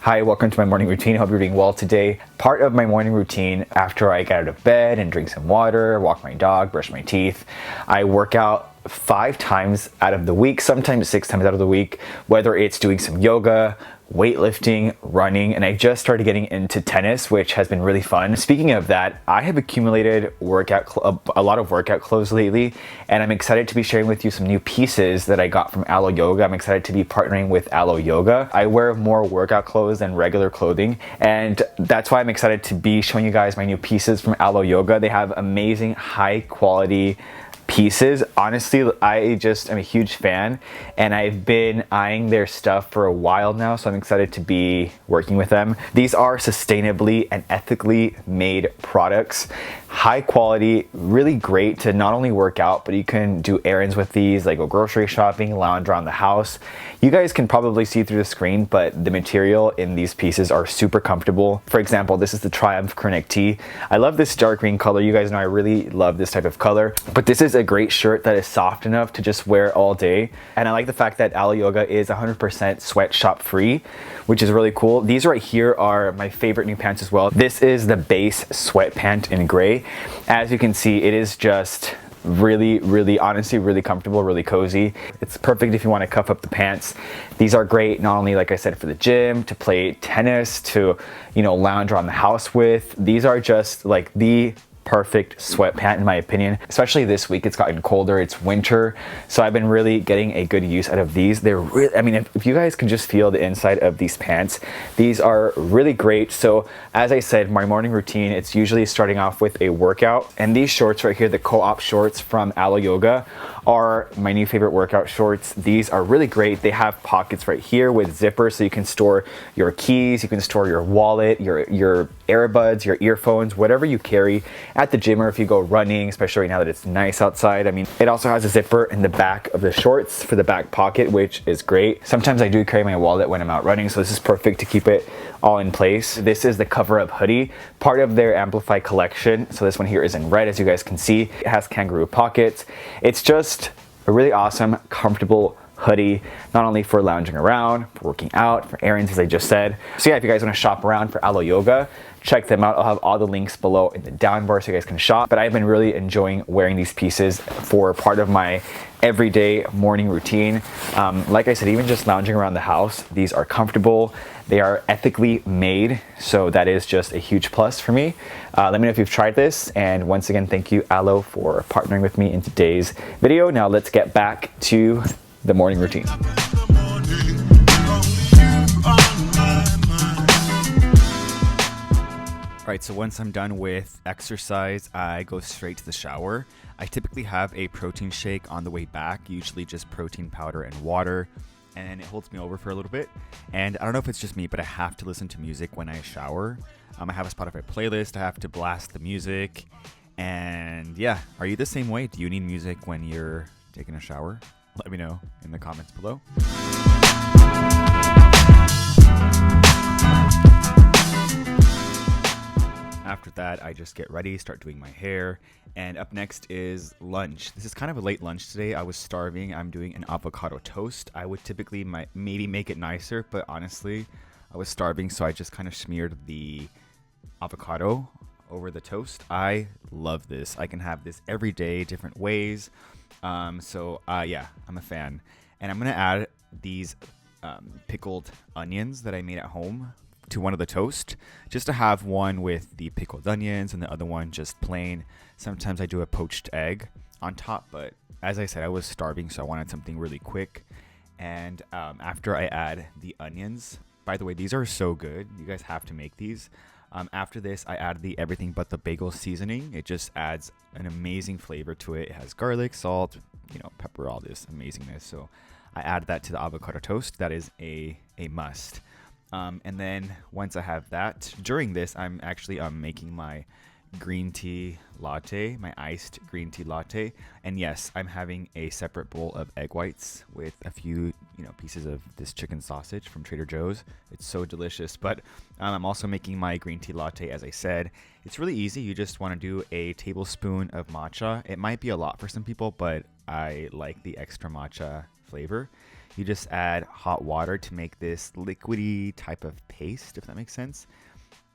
Hi, welcome to my morning routine. Hope you're doing well today. Part of my morning routine after I get out of bed and drink some water, walk my dog, brush my teeth, I work out 5 times out of the week, sometimes 6 times out of the week, whether it's doing some yoga, weightlifting, running, and I just started getting into tennis, which has been really fun. Speaking of that, I have accumulated a lot of workout clothes lately, and I'm excited to be sharing with you some new pieces that I got from Alo Yoga. I'm excited to be partnering with Alo Yoga. I wear more workout clothes than regular clothing, and that's why I'm excited to be showing you guys my new pieces from Alo Yoga. They have amazing, high quality pieces. Honestly, I just am a huge fan, and I've been eyeing their stuff for a while now, so I'm excited to be working with them. These are sustainably and ethically made products, high quality, really great to not only work out, but you can do errands with these, like go grocery shopping, lounge around the house. You guys can probably see through the screen, but the material in these pieces are super comfortable. For example, this is the Triumph Chronic Tee. I love this dark green color. You guys know I really love this type of color, but this is a great shirt that is soft enough to just wear all day. And I like the fact that Alo Yoga is 100% sweatshop free, which is really cool. These right here are my favorite new pants as well. This is the base sweatpant in gray. As you can see, it is just really honestly really comfortable, really cozy. It's perfect if you want to cuff up the pants. These are great not only, like I said, for the gym, to play tennis, to lounge around the house with. These are just like the perfect sweatpant in my opinion, especially this week. It's gotten colder, it's winter, so I've been really getting a good use out of these. They're really, I mean, if you guys can just feel the inside of these pants, these are really great. So as I said, my morning routine, it's usually starting off with a workout, and these shorts right here, the co-op shorts from Alo Yoga, are my new favorite workout shorts. These are really great. They have pockets right here with zippers, so you can store your keys, you can store your wallet, your earbuds, your earphones, whatever you carry at the gym or if you go running, especially right now that it's nice outside. I mean, it also has a zipper in the back of the shorts for the back pocket, which is great. Sometimes I do carry my wallet when I'm out running, so this is perfect to keep it all in place. This is the cover up hoodie, part of their Amplify collection. So this one here is in red, as you guys can see. It has kangaroo pockets. It's just a really awesome, comfortable hoodie, not only for lounging around, for working out, for errands, as I just said. So yeah, if you guys want to shop around for Alo Yoga, check them out. I'll have all the links below in the down bar so you guys can shop. But I've been really enjoying wearing these pieces for part of my everyday morning routine. Like I said, even just lounging around the house, these are comfortable. They are ethically made, so that is just a huge plus for me. Let me know if you've tried this, and once again, thank you, Alo, for partnering with me in today's video. Now let's get back to the morning routine. All right, so once I'm done with exercise, I go straight to the shower. I typically have a protein shake on the way back, usually just protein powder and water, and it holds me over for a little bit. And I don't know if it's just me, but I have to listen to music when I shower. I have a Spotify playlist. I have to blast the music. And yeah, are you the same way? Do you need music when you're taking a shower? Let me know in the comments below. After that, I just get ready, start doing my hair, and up next is lunch. This is kind of a late lunch today. I was starving. I'm doing an avocado toast. I would typically maybe make it nicer, but honestly, I was starving, so I just kind of smeared the avocado over the toast. I love this. I can have this every day, different ways. Yeah, I'm a fan. And I'm gonna add these pickled onions that I made at home to one of the toast, just to have one with the pickled onions and the other one just plain. Sometimes I do a poached egg on top, but as I said, I was starving, so I wanted something really quick. And after I add the onions, by the way, these are so good. You guys have to make these. After this, I add the everything but the bagel seasoning. It just adds an amazing flavor to it. It has garlic, salt, pepper, all this amazingness. So I add that to the avocado toast. That is a must. And then once I have that, during this, I'm actually making my green tea latte, my iced green tea latte. And yes, I'm having a separate bowl of egg whites with a few, pieces of this chicken sausage from Trader Joe's. It's so delicious. But I'm also making my green tea latte, as I said. It's really easy. You just want to do a tablespoon of matcha. It might be a lot for some people, but I like the extra matcha flavor. You just add hot water to make this liquidy type of paste, if that makes sense.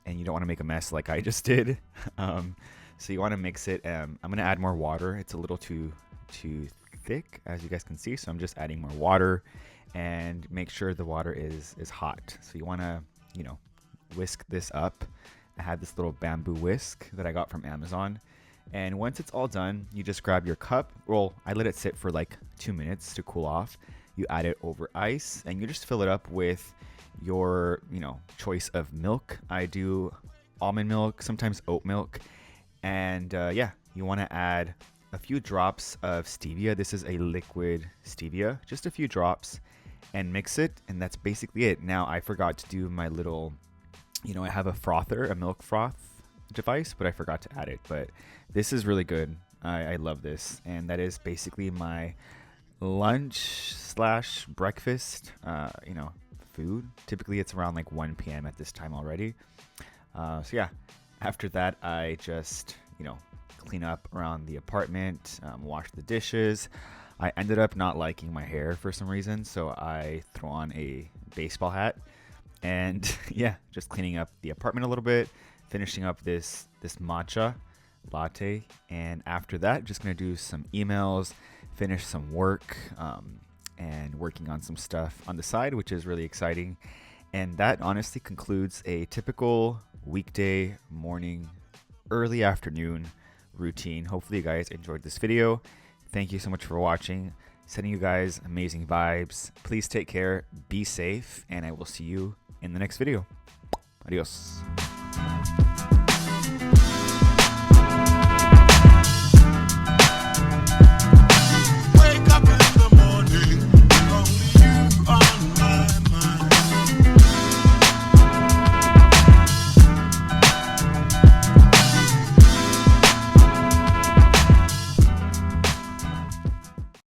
And you don't want to make a mess like I just did. So you want to mix it. I'm going to add more water. It's a little too thick, as you guys can see. So I'm just adding more water, and make sure the water is hot. So you want to, whisk this up. I had this little bamboo whisk that I got from Amazon. And once it's all done, you just grab your cup. Well, I let it sit for like 2 minutes to cool off. You add it over ice, and you just fill it up with your, choice of milk. I do almond milk, sometimes oat milk. And you want to add a few drops of stevia. This is a liquid stevia, just a few drops, and mix it. And that's basically it. Now, I forgot to do my little, I have a frother, a milk froth device, but I forgot to add it. But this is really good. I love this. And that is basically my lunch/breakfast, food. Typically it's around like 1 p.m. at this time already. After that, I just, clean up around the apartment, wash the dishes. I ended up not liking my hair for some reason, so I throw on a baseball hat, and just cleaning up the apartment a little bit, finishing up this matcha latte, and after that, just gonna do some emails, finish some work, and working on some stuff on the side, which is really exciting. And that honestly concludes a typical weekday morning, early afternoon routine. Hopefully you guys enjoyed this video. Thank you so much for watching. Sending you guys amazing vibes. Please take care, be safe, and I will see you in the next video. Adios.